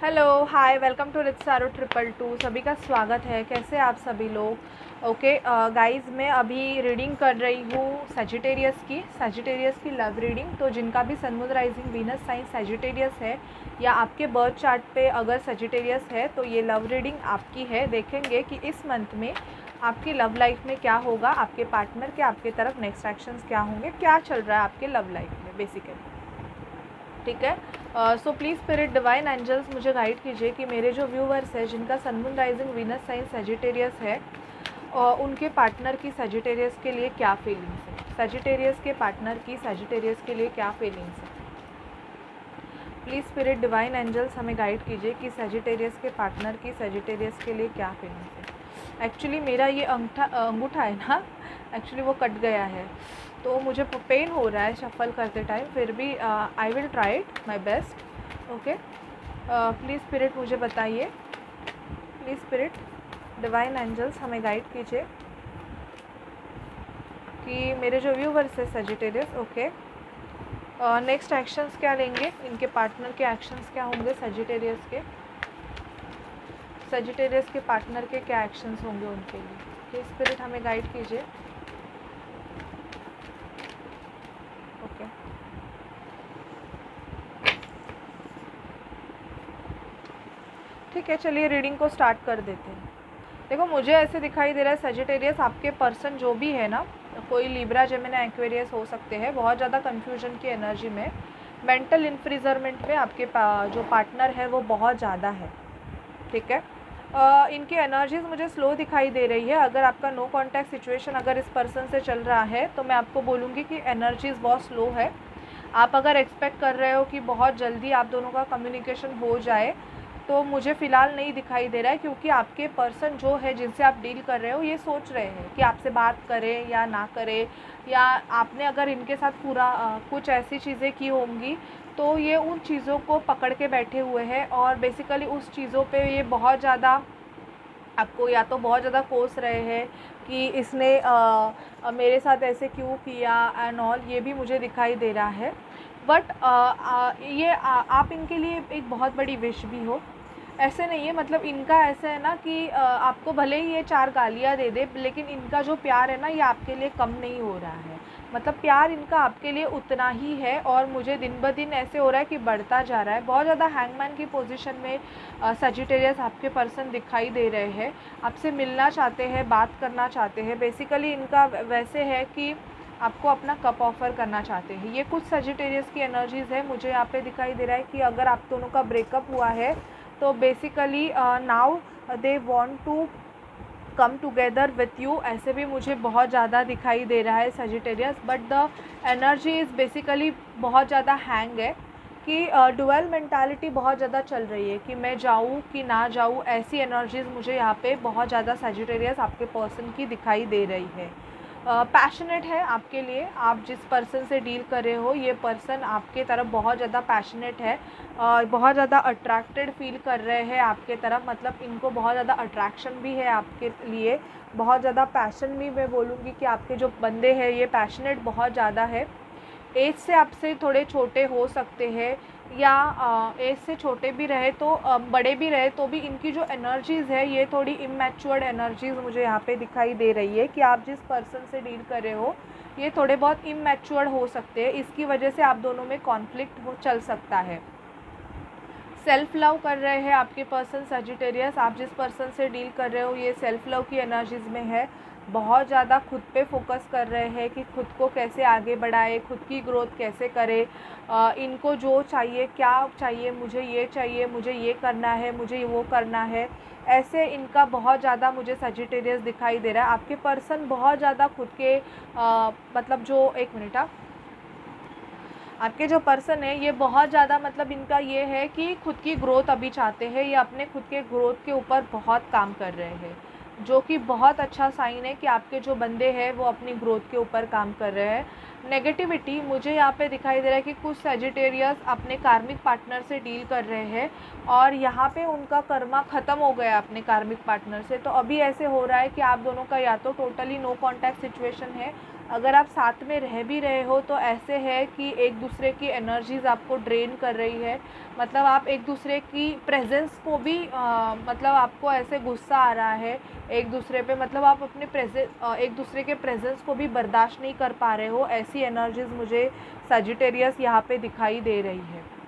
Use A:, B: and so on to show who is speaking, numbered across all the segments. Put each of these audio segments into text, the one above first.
A: Hello hi welcome to रित्सारो 222 सभी का स्वागत है। कैसे आप सभी लोग? ओके गाइस, मैं अभी रीडिंग कर रही हूँ सजिटेरियस की लव रीडिंग। तो जिनका भी sun moon rising Venus sign Sagittarius है या आपके बर्थ चार्ट पे अगर सजिटेरियस है तो ये लव रीडिंग आपकी है। देखेंगे कि इस मंथ में आपकी लव लाइफ में क्या होगा, आपके पार्टनर के आपके तरफ नेक्स्ट एक्शंस क्या होंगे, क्या चल रहा है आपके लव लाइफ में बेसिकली। ठीक है, so please spirit divine angels मुझे गाइड कीजिए कि मेरे जो व्यूवर्स हैं जिनका sun moon rising Venus sign Sagittarius है उनके पार्टनर की सजिटेरियस के लिए क्या फीलिंग्स है, सजिटेरियस के पार्टनर की सजिटेरियस के लिए क्या फीलिंग्स है। प्लीज़ स्पिरिट डिवाइन एंजल्स हमें गाइड कीजिए कि सजिटेरियस के पार्टनर की सजिटेरियस के लिए क्या फीलिंग्स है। एक्चुअली मेरा ये अंगूठा है ना, एक्चुअली वो कट गया है तो मुझे पेन हो रहा है शफल करते टाइम, फिर भी I will try it my best. Okay, please spirit मुझे बताइए, प्लीज़ स्पिरिट डिवाइन एंजल्स हमें गाइड कीजिए कि मेरे जो व्यूवर्स है सजिटेरियस, ओके, नेक्स्ट एक्शंस क्या लेंगे, इनके पार्टनर के एक्शंस क्या होंगे, सजिटेरियस के पार्टनर के क्या एक्शंस होंगे उनके लिए। प्लीज़ स्पिरिट हमें गाइड कीजिए। ओके, ठीक है, चलिए रीडिंग को स्टार्ट कर देते हैं। देखो, मुझे ऐसे दिखाई दे रहा है सजिटेरियस आपके पर्सन जो भी है ना, कोई लिब्रा जेमिनी एक्वेरियस हो सकते हैं, बहुत ज़्यादा कन्फ्यूजन की एनर्जी में, मेंटल इन्फ्रिजरमेंट में आपके जो पार्टनर है वो बहुत ज़्यादा है। ठीक है, इनकी एनर्जीज मुझे स्लो दिखाई दे रही है। अगर आपका नो कॉन्टैक्ट सिचुएशन अगर इस पर्सन से चल रहा है तो मैं आपको बोलूँगी कि एनर्जीज बहुत स्लो है। आप अगर एक्सपेक्ट कर रहे हो कि बहुत जल्दी आप दोनों का कम्युनिकेशन हो जाए तो मुझे फ़िलहाल नहीं दिखाई दे रहा है, क्योंकि आपके पर्सन जो है जिनसे आप डील कर रहे हो ये सोच रहे हैं कि आपसे बात करें या ना करें, या आपने अगर इनके साथ पूरा कुछ ऐसी चीज़ें की होंगी तो ये उन चीज़ों को पकड़ के बैठे हुए हैं और बेसिकली उस चीज़ों पे ये बहुत ज़्यादा आपको या तो बहुत ज़्यादा कोस रहे हैं कि इसने मेरे साथ ऐसे क्यों किया एंड ऑल, ये भी मुझे दिखाई दे रहा है। बट ये आप इनके लिए एक बहुत बड़ी विश भी हो, ऐसे नहीं है। मतलब इनका ऐसा है ना कि आपको भले ही ये 4 गालियाँ दे दे, लेकिन इनका जो प्यार है ना ये आपके लिए कम नहीं हो रहा है। मतलब प्यार इनका आपके लिए उतना ही है और मुझे दिन ब दिन ऐसे हो रहा है कि बढ़ता जा रहा है। बहुत ज़्यादा हैंगमैन की पोजीशन में सजिटेरियस आपके पर्सन दिखाई दे रहे हैं, आपसे मिलना चाहते हैं, बात करना चाहते हैं। बेसिकली इनका वैसे है कि आपको अपना कप ऑफ़र करना चाहते हैं। ये कुछ सजिटेरियस की एनर्जीज़ है, मुझे यहाँ पे दिखाई दे रहा है कि अगर आप दोनों का ब्रेकअप हुआ है तो basically now they want to come together with you, ऐसे भी मुझे बहुत ज़्यादा दिखाई दे रहा है Sagittarius. But the energy is basically बहुत ज़्यादा हैंग है कि डुअल मेंटालिटी बहुत ज़्यादा चल रही है कि मैं जाऊँ कि ना जाऊँ, ऐसी एनर्जीज़ मुझे यहाँ पे बहुत ज़्यादा सजिटेरियस आपके पर्सन की दिखाई दे रही है। पैशनेट है आपके लिए, आप जिस पर्सन से डील कर रहे हो ये पर्सन आपके तरफ बहुत ज़्यादा पैशनेट है, बहुत ज़्यादा अट्रैक्टेड फील कर रहे हैं आपके तरफ। मतलब इनको बहुत ज़्यादा अट्रैक्शन भी है आपके लिए, बहुत ज़्यादा पैशन भी मैं बोलूँगी कि आपके जो बंदे हैं ये पैशनेट बहुत ज़्यादा है। एज से आपसे थोड़े छोटे हो सकते हैं या एज से छोटे भी रहे तो बड़े भी रहे तो भी इनकी जो एनर्जीज़ है ये थोड़ी इमैच्योर्ड एनर्जीज़ मुझे यहाँ पे दिखाई दे रही है कि आप जिस पर्सन से डील कर रहे हो ये थोड़े बहुत इमैच्योर्ड हो सकते हैं। इसकी वजह से आप दोनों में कॉन्फ्लिक्ट हो चल सकता है। सेल्फ़ लव कर रहे हैं आपके पर्सन सजिटेरियस, आप जिस पर्सन से डील कर रहे हो ये सेल्फ़ लव की एनर्जीज़ में है। बहुत ज़्यादा खुद पे फोकस कर रहे हैं कि खुद को कैसे आगे बढ़ाए, खुद की ग्रोथ कैसे करे। इनको जो चाहिए, क्या चाहिए, मुझे ये चाहिए, मुझे ये करना है, मुझे वो करना है, ऐसे इनका बहुत ज़्यादा मुझे सजिटेरियस दिखाई दे रहा है। आपके पर्सन बहुत ज़्यादा खुद के मतलब जो एक मिनट आपके जो पर्सन है ये बहुत ज़्यादा मतलब इनका ये है कि खुद की ग्रोथ अभी चाहते हैं, ये अपने खुद के ग्रोथ के ऊपर बहुत काम कर रहे हैं, जो कि बहुत अच्छा साइन है कि आपके जो बंदे हैं वो अपनी ग्रोथ के ऊपर काम कर रहे हैं। नेगेटिविटी मुझे यहाँ पे दिखाई दे रहा है कि कुछ सजिटेरियस अपने कार्मिक पार्टनर से डील कर रहे हैं और यहाँ पे उनका कर्मा ख़त्म हो गया अपने कार्मिक पार्टनर से। तो अभी ऐसे हो रहा है कि आप दोनों का या तो टोटली नो कॉन्टैक्ट सिचुएशन है, अगर आप साथ में रह भी रहे हो तो ऐसे है कि एक दूसरे की एनर्जीज़ आपको ड्रेन कर रही है, मतलब आप एक दूसरे की प्रेजेंस को भी मतलब आपको ऐसे गुस्सा आ रहा है एक दूसरे पे, मतलब आप अपने एक दूसरे के प्रेजेंस को भी बर्दाश्त नहीं कर पा रहे हो, ऐसी एनर्जीज़ मुझे सजिटेरियस यहाँ पे दिखाई दे रही है।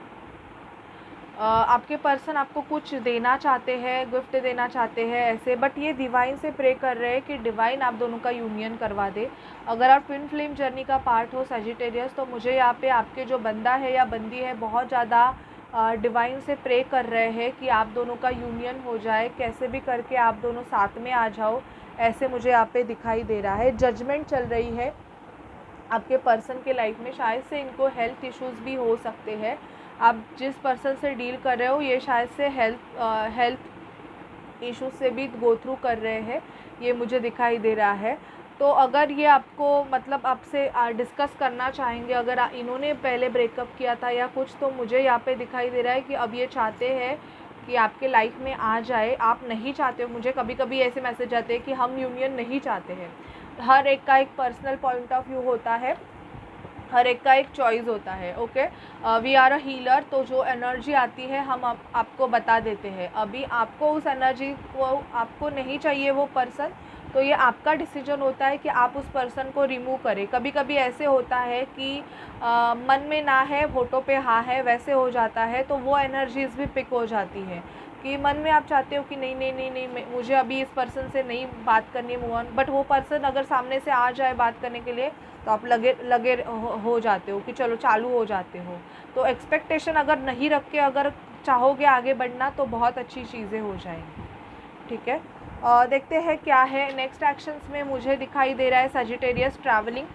A: आपके पर्सन आपको कुछ देना चाहते हैं, गिफ्ट देना चाहते हैं ऐसे, बट ये डिवाइन से प्रे कर रहे हैं कि डिवाइन आप दोनों का यूनियन करवा दे। अगर आप ट्विन फ्लेम जर्नी का पार्ट हो सजिटेरियस, तो मुझे यहाँ पे आपके जो बंदा है या बंदी है बहुत ज़्यादा डिवाइन से प्रे कर रहे हैं कि आप दोनों का यूनियन हो जाए, कैसे भी करके आप दोनों साथ में आ जाओ, ऐसे मुझे यहाँ पे दिखाई दे रहा है। जजमेंट चल रही है आपके पर्सन के लाइफ में, शायद से इनको हेल्थ इश्यूज़ भी हो सकते हैं। आप जिस पर्सन से डील कर रहे हो ये शायद से हेल्थ इशू से भी गो थ्रू कर रहे हैं, ये मुझे दिखाई दे रहा है। तो अगर ये आपको मतलब आपसे डिस्कस करना चाहेंगे, अगर इन्होंने पहले ब्रेकअप किया था या कुछ, तो मुझे यहाँ पे दिखाई दे रहा है कि अब ये चाहते हैं कि आपके लाइफ में आ जाए। आप नहीं चाहते हो, मुझे कभी कभी ऐसे मैसेज आते हैं कि हम यूनियन नहीं चाहते हैं। हर एक का एक पर्सनल पॉइंट ऑफ व्यू होता है, हर एक का एक चॉइस होता है। Okay, we are a healer, तो जो एनर्जी आती है हम आपको बता देते हैं। अभी आपको उस एनर्जी को आपको नहीं चाहिए वो पर्सन, तो ये आपका डिसीजन होता है कि आप उस पर्सन को रिमूव करें। कभी कभी ऐसे होता है कि मन में ना है होठों पे हाँ है, वैसे हो जाता है, तो वो एनर्जीज़ भी पिक हो जाती है कि मन में आप चाहते हो कि नहीं नहीं नहीं नहीं मुझे अभी इस पर्सन से नहीं बात करनी, मूव ऑन, बट वो पर्सन अगर सामने से आ जाए बात करने के लिए तो आप लगे लगे हो जाते हो कि चलो चालू हो जाते हो। तो एक्सपेक्टेशन अगर नहीं रख के अगर चाहोगे आगे बढ़ना तो बहुत अच्छी चीज़ें हो जाएंगी। ठीक है, देखते हैं क्या है नेक्स्ट एक्शंस में। मुझे दिखाई दे रहा है सजिटेरियस ट्रैवल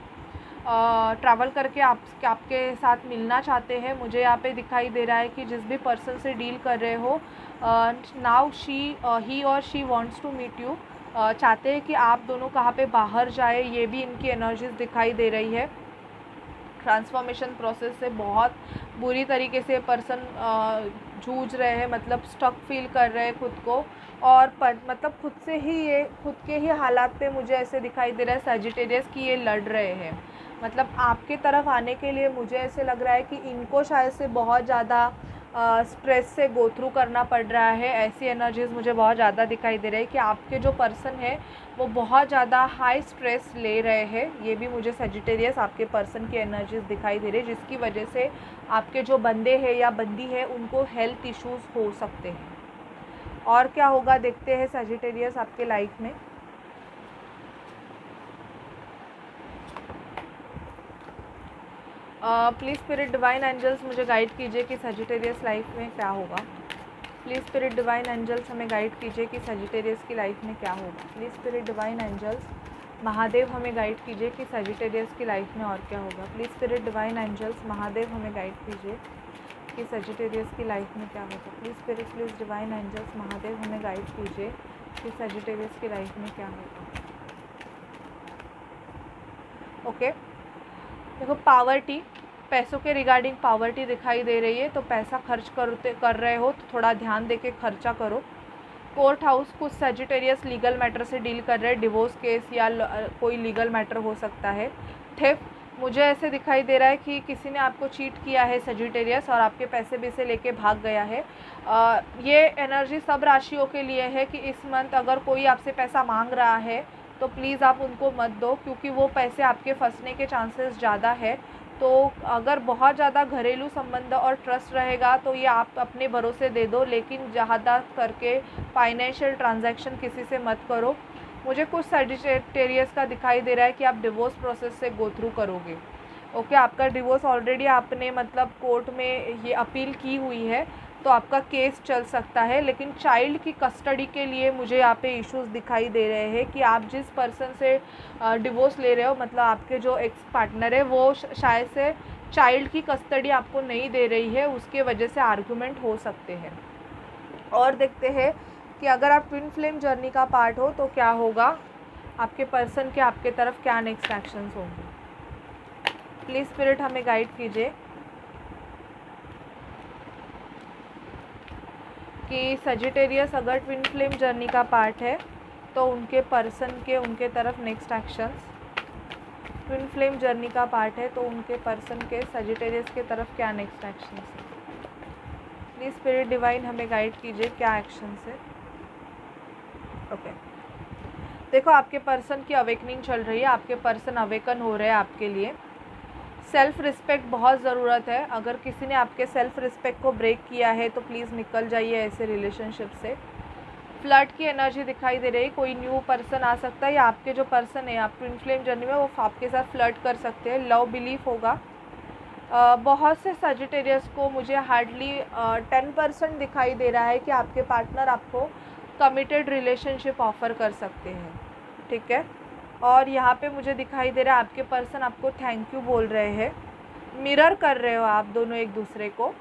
A: करके आपके साथ मिलना चाहते हैं। मुझे यहाँ पे दिखाई दे रहा है कि जिस भी पर्सन से डील कर रहे हो, नाउ ही और she wants to meet you, चाहते हैं कि आप दोनों कहाँ पे बाहर जाए, ये भी इनकी एनर्जीज दिखाई दे रही है। ट्रांसफॉर्मेशन प्रोसेस से बहुत बुरी तरीके से पर्सन जूझ रहे हैं, मतलब स्टक फील कर रहे हैं खुद को, और मतलब खुद के ही हालात पे मुझे ऐसे दिखाई दे रहा है सजिटेरियस कि ये लड़ रहे हैं। मतलब आपके तरफ आने के लिए मुझे ऐसे लग रहा है कि इनको शायद से बहुत ज़्यादा स्ट्रेस से गो थ्रू करना पड़ रहा है। ऐसी एनर्जीज़ मुझे बहुत ज़्यादा दिखाई दे रही है कि आपके जो पर्सन है वो बहुत ज़्यादा हाई स्ट्रेस ले रहे हैं। ये भी मुझे सजिटेरियस आपके पर्सन की एनर्जीज़ दिखाई दे रही है, जिसकी वजह से आपके जो बंदे हैं या बंदी है उनको हेल्थ इश्यूज़ हो सकते हैं। और क्या होगा देखते हैं सजिटेरियस आपके लाइफ में। प्लीज़ स्पिरिट डिवाइन एंजल्स मुझे गाइड कीजिए कि सजिटेरियस लाइफ में क्या होगा। प्लीज़ स्पिरिट डिवाइन एंजल्स हमें गाइड कीजिए कि सजिटेरियस की लाइफ में क्या होगा। Please spirit divine angels Mahadev हमें गाइड कीजिए कि सजिटेरियस की लाइफ में और क्या होगा। Please spirit divine angels Mahadev हमें गाइड कीजिए कि सजिटेरियस की लाइफ में क्या होगा। प्लीज़ डिवाइन एंजल्स महादेव हमें गाइड कीजिए कि सजिटेरियस की लाइफ में क्या होगा। ओके, देखो पावर्टी, पैसों के रिगार्डिंग पावर्टी दिखाई दे रही है, तो पैसा खर्च कर रहे हो तो थोड़ा ध्यान दे के खर्चा करो। कोर्ट हाउस, कुछ सजिटेरियस लीगल मैटर से डील कर रहे हैं, डिवोर्स केस या कोई लीगल मैटर हो सकता है। थेफ्ट, मुझे ऐसे दिखाई दे रहा है कि किसी ने आपको चीट किया है सजिटेरियस और आपके पैसे भी से लेके भाग गया है। ये एनर्जी सब राशियों के लिए है कि इस मंथ अगर कोई आपसे पैसा मांग रहा है तो प्लीज़ आप उनको मत दो, क्योंकि वो पैसे आपके फंसने के चांसेस ज़्यादा है। तो अगर बहुत ज़्यादा घरेलू संबंध और ट्रस्ट रहेगा तो ये आप अपने भरोसे दे दो, लेकिन ज़्यादा करके फाइनेंशियल ट्रांजैक्शन किसी से मत करो। मुझे कुछ सजिटेरियस का दिखाई दे रहा है कि आप डिवोर्स प्रोसेस से गो थ्रू करोगे। ओके, आपका डिवोर्स ऑलरेडी आपने मतलब कोर्ट में ये अपील की हुई है, तो आपका केस चल सकता है, लेकिन चाइल्ड की कस्टडी के लिए मुझे यहाँ पे इश्यूज़ दिखाई दे रहे हैं कि आप जिस पर्सन से डिवोर्स ले रहे हो, मतलब आपके जो एक्स पार्टनर है वो शायद से चाइल्ड की कस्टडी आपको नहीं दे रही है, उसके वजह से आर्गुमेंट हो सकते हैं। और देखते हैं कि अगर आप ट्विन फ्लेम जर्नी का पार्ट हो तो क्या होगा, आपके पर्सन के आपके तरफ क्या नेक्स्ट एक्शंस होंगे। प्लीज़ स्पिरिट हमें गाइड कीजिए कि सजिटेरियस अगर ट्विन फ्लेम जर्नी का पार्ट है तो उनके पर्सन के उनके तरफ next actions. Twin flame journey का पार्ट है, तो उनके पर्सन के सजिटेरियस के तरफ क्या नेक्स्ट एक्शन है? प्लीज़ स्पिरिट डिवाइन हमें गाइड कीजिए, क्या एक्शन है? ओके, देखो आपके पर्सन की अवेकनिंग चल रही है, आपके पर्सन अवेकन हो रहे हैं आपके लिए। सेल्फ़ रिस्पेक्ट बहुत ज़रूरत है। अगर किसी ने आपके सेल्फ़ रिस्पेक्ट को ब्रेक किया है तो प्लीज़ निकल जाइए ऐसे रिलेशनशिप से। फ्लर्ट की एनर्जी दिखाई दे रही है, कोई न्यू पर्सन आ सकता है या आपके जो पर्सन है आप ट्विन फ्लेम जर्नी में वो आपके साथ फ्लर्ट कर सकते हैं। लव बिलीफ होगा। बहुत से सजिटेरियस को मुझे हार्डली 10% दिखाई दे रहा है कि आपके पार्टनर आपको कमिटेड रिलेशनशिप ऑफ़र कर सकते हैं, ठीक है। और यहाँ पे मुझे दिखाई दे रहा है आपके पर्सन आपको थैंक यू बोल रहे हैं, मिरर कर रहे हो आप दोनों एक दूसरे को।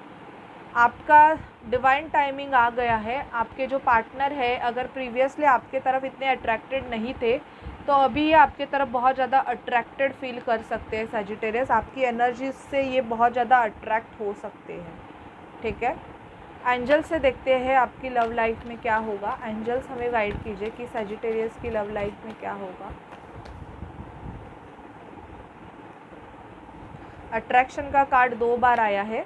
A: आपका डिवाइन टाइमिंग आ गया है। आपके जो पार्टनर है अगर प्रीवियसली आपके तरफ इतने अट्रैक्टेड नहीं थे तो अभी ये आपके तरफ बहुत ज़्यादा अट्रैक्टेड फील कर सकते हैं सजिटेरियस। आपकी एनर्जी से ये बहुत ज़्यादा अट्रैक्ट हो सकते हैं, ठीक है। एंजल से देखते हैं आपकी लव लाइफ में क्या होगा। एंजल्स हमें गाइड कीजिए कि सजिटेरियस की लव लाइफ में क्या होगा। अट्रैक्शन का कार्ड 2 बार आया है,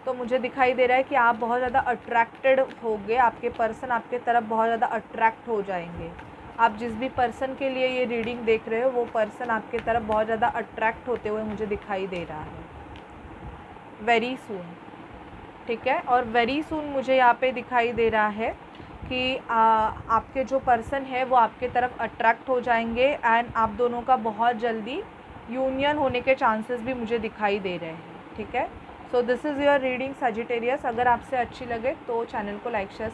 A: तो मुझे दिखाई दे रहा है कि आप बहुत ज़्यादा अट्रैक्टेड होंगे, आपके पर्सन आपके तरफ बहुत ज़्यादा अट्रैक्ट हो जाएंगे। आप जिस भी पर्सन के लिए ये रीडिंग देख रहे हो वो पर्सन आपके तरफ बहुत ज़्यादा अट्रैक्ट होते हुए मुझे दिखाई दे रहा है वेरी सून, ठीक है। और वेरी सून मुझे यहाँ पे दिखाई दे रहा है कि आपके जो पर्सन है वो आपके तरफ अट्रैक्ट हो जाएंगे एंड आप दोनों का बहुत जल्दी यूनियन होने के चांसेस भी मुझे दिखाई दे रहे हैं, ठीक है। So this is your reading Sagittarius. अगर आपसे अच्छी लगे तो चैनल को लाइक शेयर